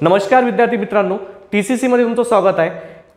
नमस्कार विद्यार्थी मित्रांनो, TCC मध्ये तुमचं स्वागत आहे।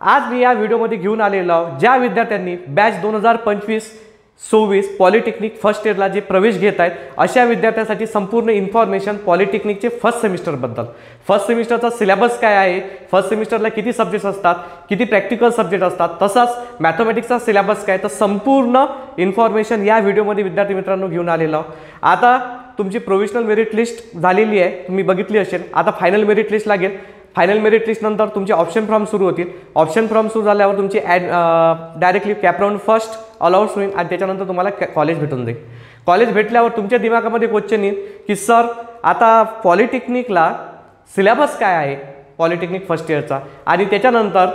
आज मी या व्हिडिओमध्ये घेऊन आलेलो आहे ज्या विद्यार्थ्यांनी बॅच 2025-26 पॉलिटेक्निक फर्स्ट इयरला जे प्रवेश घेत आहेत अशा विद्यार्थ्यांसाठी संपूर्ण इन्फॉर्मेशन पॉलिटेक्निकचे फर्स्ट सेमिस्टर बद्दल। फर्स्ट सेमिस्टरचा सिलेबस काय आहे, फर्स्ट सेमिस्टरला किती सब्जेक्ट्स असतात, किती प्रॅक्टिकल सब्जेक्ट असतात, तसंच मॅथमॅटिक्सचा सिलेबस काय, तर संपूर्ण इन्फॉर्मेशन या व्हिडिओमध्ये विद्यार्थी मित्रांनो घेऊन आलेलो आहे। आता तुमची प्रोविजनल मेरिट लिस्ट झालेली आहे, तुम्ही बघितली असेल। आता फायनल मेरिट लिस्ट लागेल। फायनल मेरिट लिस्ट नंतर तुमचे ऑप्शन फॉर्म सुरू होतील। ऑप्शन फॉर्म सुरू झाल्यावर तुमची directly cap round first allowed होईल आणि त्याच्यानंतर तुम्हाला कॉलेज भेटून जाईल। कॉलेज भेटल्यावर तुमच्या दिमागामध्ये क्वेश्चन येईल की सर आता पॉलिटेक्निकला सिलेबस काय आहे पॉलिटेक्निक फर्स्ट इयरचा, आणि त्याच्यानंतर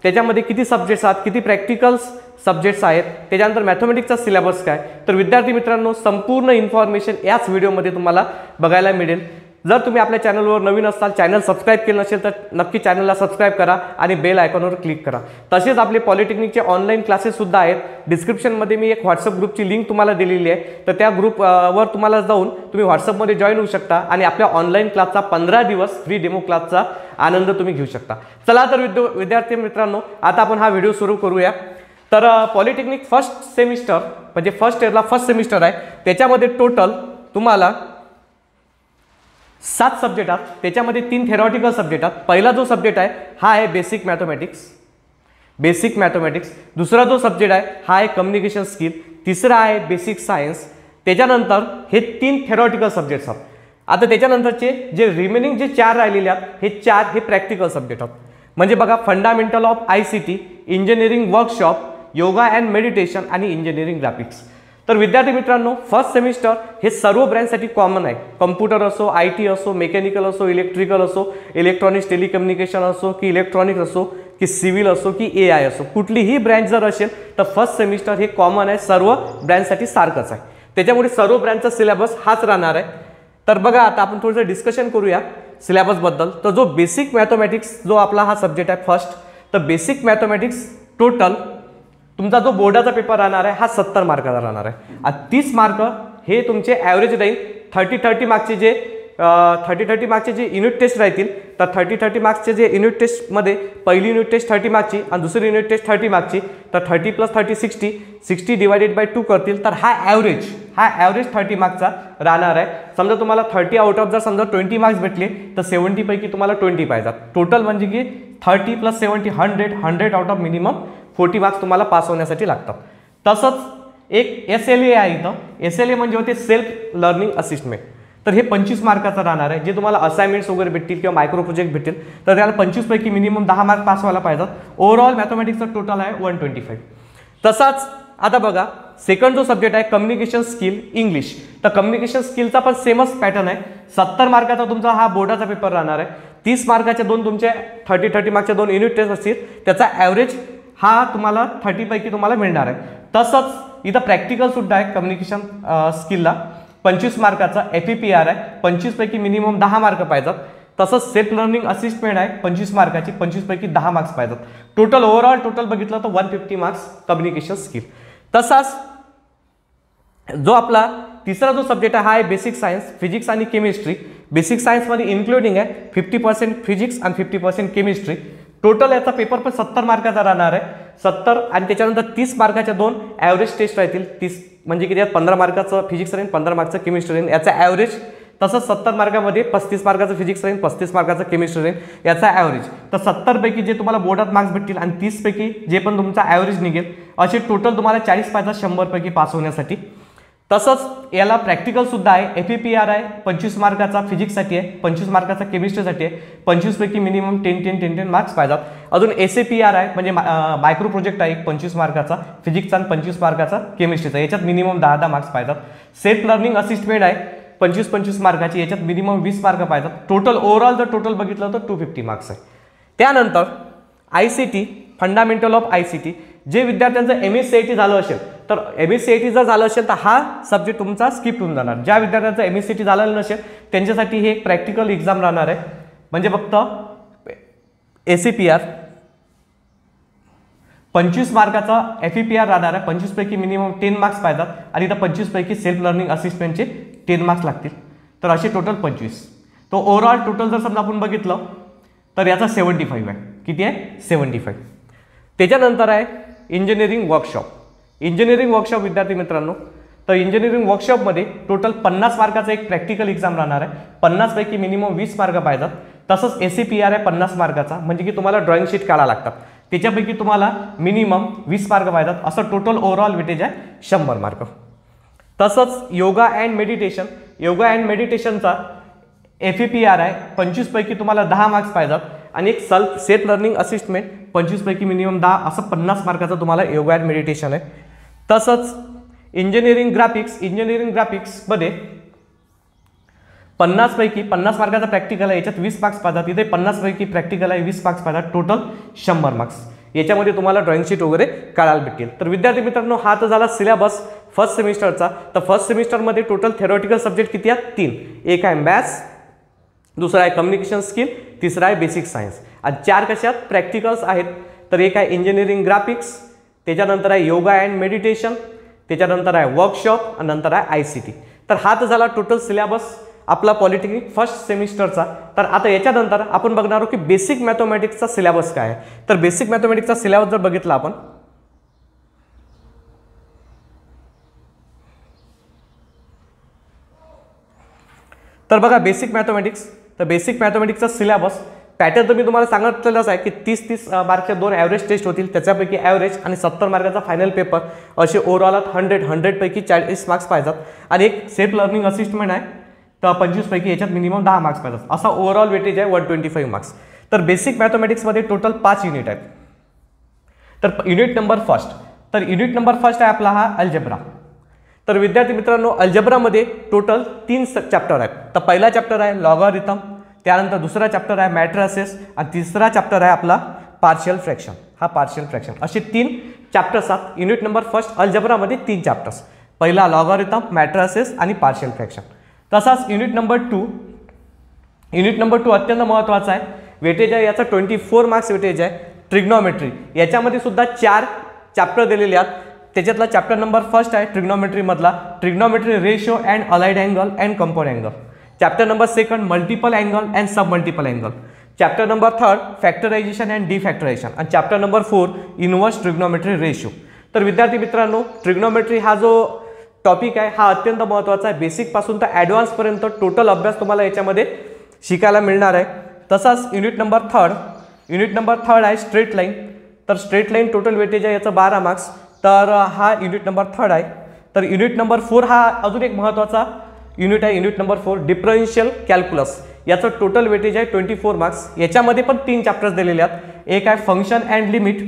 त्याच्यामध्ये किती सब्जेक्ट्स आहेत, किती प्रॅक्टिकल्स सब्जेक्ट्स आहेत, त्याच्यानंतर मॅथमॅटिक्सचा सिलेबस काय। तर विद्यार्थी मित्रांनो संपूर्ण इन्फॉर्मेशन याच व्हिडिओमध्ये तुम्हाला बघायला मिळेल। जर तुम्ही आपल्या चॅनलवर नवीन असाल, चॅनल सबस्क्राइब केलं नसेल तर नक्की चॅनलला सबस्क्राइब करा आणि बेल आयकॉनवर क्लिक करा। तसेच आपले पॉलिटेक्निकचे ऑनलाईन क्लासेस सुद्धा आहेत। डिस्क्रिप्शनमध्ये मी एक व्हॉट्सअप ग्रुपची लिंक तुम्हाला दिलेली आहे, तर त्या ग्रुपवर तुम्हाला जाऊन तुम्ही व्हॉट्सअपमध्ये जॉईन होऊ शकता आणि आपल्या ऑनलाईन क्लासचा 15 दिवस फ्री डेमो क्लासचा आनंद तुम्ही घेऊ शकता। चला तर विद्यार्थी मित्रांनो आता आपण हा व्हिडिओ सुरू करूया। तर पॉलिटेक्निक फर्स्ट सेमिस्टर म्हणजे फर्स्ट इयरला फर्स्ट सेमिस्टर आहे, त्याच्यामध्ये टोटल तुम्हाला 7 सब्जेक्ट आहेत। त्याच्यामध्ये 3 थेरॉटिकल सब्जेक्ट आहेत। पहिला जो सब्जेक्ट आहे हा आहे बेसिक मॅथमॅटिक्स। दुसरा जो सब्जेक्ट आहे हा आहे कम्युनिकेशन स्किल। तिसरा आहे बेसिक सायन्स। त्याच्यानंतर हे 3 थेरॉटिकल सब्जेक्ट्स आहेत। आता त्याच्यानंतरचे जे रिमेनिंग जे 4 राहिलेले आहेत हे 4 हे प्रॅक्टिकल सब्जेक्ट आहेत। म्हणजे बघा fundamental of ICT, engineering workshop, yoga and meditation आणि इंजिनिअरिंग ग्राफिक्स। तर विद्यार्थी मित्रांनो फर्स्ट सेमिस्टर हे सर्व ब्रँचसाठी कॉमन आहे। कम्प्युटर असो, IT असो, मेकॅनिकल असो, इलेक्ट्रिकल असो, इलेक्ट्रॉनिक्स टेलिकम्युनिकेशन असो की इलेक्ट्रॉनिक्स असो की सिव्हिल असो की AI असो, कुठलीही ब्रँच जर असेल तर फर्स्ट सेमिस्टर हे कॉमन आहे, सर्व ब्रँचसाठी सारखंच आहे। त्याच्यामुळे सर्व ब्रँचचा सिलेबस हाच राहणार आहे। तर बघा आता आपण थोडंसं डिस्कशन करूया सिलेबस बद्दल। तर जो बेसिक मॅथमॅटिक्स जो आपला हा सब्जेक्ट आहे फर्स्ट, तर बेसिक मॅथमॅटिक्स टोटल तुमचा जो बोर्डाचा पेपर राहणार आहे हा 70 मार्काचा राहणार आहे आणि 30 मार्क हे तुमचे ॲव्हरेज राहील। 30 मार्क्सचे जे युनिट टेस्ट राहतील, तर 30 मार्क्सचे जे युनिट टेस्टमध्ये पहिली युनिट टेस्ट 30 मार्क्सची आणि दुसरी युनिट टेस्ट 30 मार्क्सची, तर 30 + 30 60 डिवायडेड बाय 2 करतील, तर हा ॲव्हरेज 30 मार्क्सचा राहणार आहे। समजा तुम्हाला 30 आउट ऑफ जर समजा 20 मार्क्स भेटले तर 70 पैकी तुम्हाला 20 पाहिजेत। टोटल म्हणजे की 30 + 70 100 आउट ऑफ मिनिमम 40 मार्क्स तुम्हाला पास होण्यासाठी लागतात। तसंच एक SLA आहे इथं। SLA म्हणजे होते सेल्फ लर्निंग असिस्टमेंट। तर हे 25 मार्काचं राहणार आहे। जे तुम्हाला असाइनमेंट्स वगैरे भेटतील किंवा मायक्रो प्रोजेक्ट भेटतील तर त्याला 25 पैकी मिनिमम 10 मार्क पास व्हायला पाहिजेत। ओव्हरऑल मॅथमॅटिक्सचं टोटल आहे 125। तसाच आता बघा सेकंड जो सब्जेक्ट आहे कम्युनिकेशन स्किल इंग्लिश, तर कम्युनिकेशन स्किलचा पण सेमच पॅटर्न आहे। 70 मार्काचा तुमचा हा बोर्डाचा पेपर राहणार आहे। 30 मार्काचे 2 तुमचे 30 मार्कचे 2 युनिट टेस्ट असतील, त्याचा ॲव्हरेज हा तुम्हाला 30 पैकी तुम्हाला मिळणार आहे। तसंच इथं प्रॅक्टिकल सुद्धा आहे कम्युनिकेशन स्किलला 25 मार्काचा FEPR आहे, 25 पैकी मिनिमम 10 मार्क पाहिजेत। तसंच सेल्फ लर्निंग असिस्टमेंट आहे 25 मार्काची, 25 पैकी 10 मार्क्स पाहिजेत। टोटल ओव्हरऑल बघितलं तर 150 मार्क्स कम्युनिकेशन स्किल। तसाच जो आपला तिसरा जो सब्जेक्ट आहे हा आहे बेसिक सायन्स, फिजिक्स आणि केमिस्ट्री। बेसिक सायन्समध्ये इन्क्लुडिंग आहे 50% फिजिक्स आणि 50% केमिस्ट्री। टोटल याचा पेपर पण 70 मार्काचा राहणार आहे। 70 आणि त्याच्यानंतर 30 मार्काच्या 2 ॲव्हरेज टेस्ट राहतील। 30 म्हणजे की त्यात 15 मार्काचं फिजिक्स राहील, 15 मार्काचं केमिस्ट्री राहील याचा ॲव्हरेज। तसंच 70 मार्कामध्ये 35 मार्काचं फिजिक्स राहील, 35 मार्काचं केमिस्ट्री राहील याचा ॲव्हरेज। तर 70 पैकी जे तुम्हाला बोर्डात मार्क्स भेटतील आणि 30 पैकी जे पण तुमचा ॲव्हरेज निघेल, असे टोटल तुम्हाला 40 पाहिजे 100 पैकी पास होण्यासाठी। तसंच याला प्रॅक्टिकल सुद्धा आहे। FEPR आहे 25 मार्काचा फिजिक्ससाठी आहे, 25 मार्काचा केमिस्ट्रीसाठी आहे, 25 पैकी मिनिमम 10 मार्क्स पाहिजेत। अजून SAPR आहे म्हणजे मायक्रो प्रोजेक्ट आहे 25 मार्काचा फिजिक्सचा आणि 25 मार्काचा केमिस्ट्रीचा, याच्यात मिनिमम 10 मार्क्स पाहिजेत। सेल्फ लर्निंग असिस्टमेंट आहे 25 मार्काची, याच्यात मिनिमम 20 मार्क पाहिजेत। टोटल ओव्हरऑल जर टोटल बघितलं तर 250 मार्क्स आहे। त्यानंतर ICT फंडामेंटल ऑफ ICT, जे विद्यार्थ्यांचं MSCIT झालं असेल तर MSCIT जर झालं असेल तर हा सब्जेक्ट तुमचा स्किप होऊन जाणार। ज्या विद्यार्थ्यांचं MSCIT झालेलं नसेल त्यांच्यासाठी हे एक प्रॅक्टिकल एक्झाम राहणार आहे। म्हणजे फक्त SAPR 25 मार्काचा FEPR राहणार आहे, 25 पैकी मिनिमम 10 मार्क्स पाहिजेत आणि इथं 25 पैकी सेल्फ लर्निंग असिस्टमेंटचे 10 मार्क्स लागतील। तर असे टोटल 25। तो ओव्हरऑल टोटल जर समजा आपण बघितलं तर याचा 75 आहे. किती आहे? 75. त्याच्यानंतर आहे इंजिनिअरिंग वर्कशॉप. इंजिनिअरिंग वर्कशॉप विद्यार्थी मित्रांनो, तर इंजिनिअरिंग वर्कशॉपमध्ये टोटल 50 मार्काचा एक प्रॅक्टिकल एक्झाम राहणार आहे. 50 पैकी मिनिमम 20 मार्क पाहिजेत. तसंच SCPR आहे 50 मार्काचा, म्हणजे की तुम्हाला ड्रॉइंग शीट काढा लागतात. त्याच्यापैकी तुम्हाला मिनिमम 20 मार्क पाहिजेत. असं टोटल ओव्हरऑल वेटेज आहे 100 मार्क. तसंच yoga and meditation. Yoga and मेडिटेशनचा FEPR आहे 25 पैकी तुम्हाला 10 मार्क्स पाहिजेत. आणि एक सेल्फ लर्निंग असिस्टमेंट 25 पैकी मिनिमम 10, असं 50 मार्काचा तुम्हाला योगा अँड मेडिटेशन आहे. तसंच इंजिनिअरिंग ग्राफिक्समध्ये 50 पैकी 50 मार्काचा प्रॅक्टिकल आहे. याच्यात 20 मार्क्स पाहिजेत. इथे 50 पैकी प्रॅक्टिकल आहे, 20 मार्क्स पाहिजेत. Total 100 marks. याच्यामध्ये तुम्हाला ड्रॉइंग शीट वगैरे काढायला भेटेल. तर विद्यार्थी मित्रांनो, हा तर झाला सिलेबस फर्स्ट सेमिस्टरचा. तर फर्स्ट सेमिस्टरमध्ये टोटल थेरॉटिकल सब्जेक्ट किती आहेत? 3. एक आहे मॅथ्स, दुसरा आहे कम्युनिकेशन स्किल, तिसरा आहे बेसिक सायन्स. आणि 4 कशात प्रॅक्टिकल्स आहेत. तर एक आहे इंजिनिअरिंग ग्राफिक्स, त्याच्यानंतर आहे योगा अँड मेडिटेशन, त्याच्यानंतर आहे वर्कशॉप आणि नंतर आहे ICT. तर हा तर झाला टोटल सिलेबस आपला पॉलिटेक्निक फर्स्ट सेमिस्टरचा. तर आता याच्यानंतर आपण बघणार आहोत की बेसिक मॅथमॅटिक्सचा सिलेबस काय आहे. तर बेसिक मॅथमॅटिक्सचा सिलेबस जर बघितला आपण, तर बघा बेसिक मॅथमॅटिक्स. तर बेसिक मॅथमॅटिक्सचा सिलेबस पॅटर्न तर मी तुम्हाला सांगितलेलंच आहे की 30 मार्कच्या 2 ॲव्हरेज टेस्ट होतील. त्याच्यापैकी ॲव्हरेज आणि 70 मार्काचा फायनल पेपर, असे ओव्हरऑल 100 पैकी 40 मार्क्स पाहिजेत. आणि एक सेल्फ लर्निंग असिस्टमेंट आहे, तर 25 पैकी याच्यात मिनिमम 10 मार्क्स पाहिजेत. असा ओव्हरऑल वेटेज आहे 125 मार्क्स. तर बेसिक मॅथमॅटिक्समध्ये टोटल 5 युनिट आहेत. तर युनिट नंबर फर्स्ट आहे आपला हा अल्जेब्रा. तर विद्यार्थी मित्रांनो, अल्जेब्रामध्ये टोटल 3 चॅप्टर आहेत. तर पहिला चॅप्टर आहे लॉगॅरिथम, त्यानंतर दुसरा चॅप्टर आहे मॅट्रिसेस आणि तिसरा चॅप्टर आहे आपला पार्शियल फ्रॅक्शन. हा पार्शियल फ्रॅक्शन, असे 3 चॅप्टर्स आहेत. युनिट नंबर फर्स्ट अल्जेब्रामध्ये 3 चॅप्टर्स, पहिला लॉगॅरिथम, मॅट्रिसेस आणि पार्शियल फ्रॅक्शन. तसाच युनिट नंबर 2 अत्यंत महत्त्वाचा आहे. वेटेज आहे याचा 24 मार्क्स वेटेज आहे. ट्रिग्नॉमेट्री, याच्यामध्ये सुद्धा 4 चॅप्टर दिलेले आहेत. त्याच्यातला चॅप्टर नंबर फर्स्ट आहे ट्रिग्नॉमेट्रीमधला, trigonometry ratio and allied angle and compound angle. Chapter number second multiple angle and sub multiple angle. Chapter number third factorisation and defactorisation. आणि chapter number 4 inverse trigonometry ratio. तर विद्यार्थी मित्रांनो, trigonometry हा जो topic आहे हा अत्यंत महत्त्वाचा आहे. बेसिकपासून तर ॲडव्हान्सपर्यंत टोटल अभ्यास तुम्हाला याच्यामध्ये शिकायला मिळणार आहे. तसाच युनिट नंबर थर्ड आहे स्ट्रेट लाईन. तर स्ट्रेट लाईन टोटल वेटेज आहे याचं 12 मार्क्स. तर हा युनिट नंबर 3 आहे. तर युनिट नंबर 4 हा अजून एक महत्त्वाचा युनिट आहे. Unit number 4 differential calculus. याचं टोटल वेटेज आहे 24 मार्क्स. याच्यामध्ये पण 3 चॅप्टर्स दिलेले आहेत. एक आहे फंक्शन अँड लिमिट,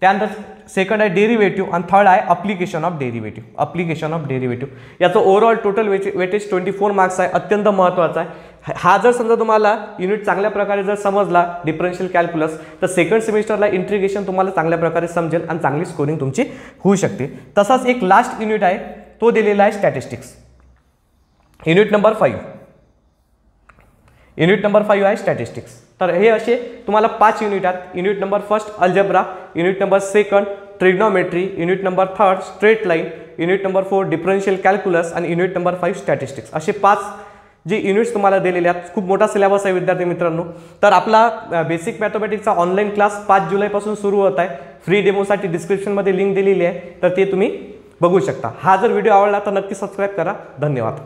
त्यानंतर सेकंड आहे डेरिव्हेटिव्ह आणि थर्ड आहे अप्लिकेशन ऑफ डेरिव्हेटिव्ह. याचं ओव्हरऑल टोटल वेटेज 24 मार्क्स आहे. अत्यंत महत्त्वाचा आहे. हा जर समजा तुम्हाला युनिट चांगल्या प्रकारे जर समजला डिफरन्शियल कॅल्क्युलस, तर सेकंड सेमिस्टरला इंटिग्रेशन तुम्हाला चांगल्या प्रकारे समजेल आणि चांगली स्कोरिंग तुमची होऊ शकते. तसाच एक लास्ट युनिट आहे, तो दिलेला आहे स्टॅटिस्टिक्स. युनिट नंबर 5 आहे स्टॅटिस्टिक्स. तर हे असे तुम्हाला 5 युनिट आहेत. Unit number first algebra, unit number second trigonometry, unit number 3 straight line, unit number 4 differential calculus आणि युनिट नंबर 5 स्टॅटिस्टिक्स. असे 5 जे युनिट्स तुम्हाला दिलेले आहेत. खूप मोठा सिलेबस आहे विद्यार्थी मित्रांनो. तर आपला बेसिक मॅथमॅटिक्सचा ऑनलाईन क्लास 5 जुलैपासून सुरू होत आहे. फ्री डेमोसाठी डिस्क्रिप्शनमध्ये लिंक दिलेली आहे, तर ते तुम्ही बघू शकता. हा जर व्हिडिओ आवडला तर नक्की सबस्क्राईब करा. धन्यवाद.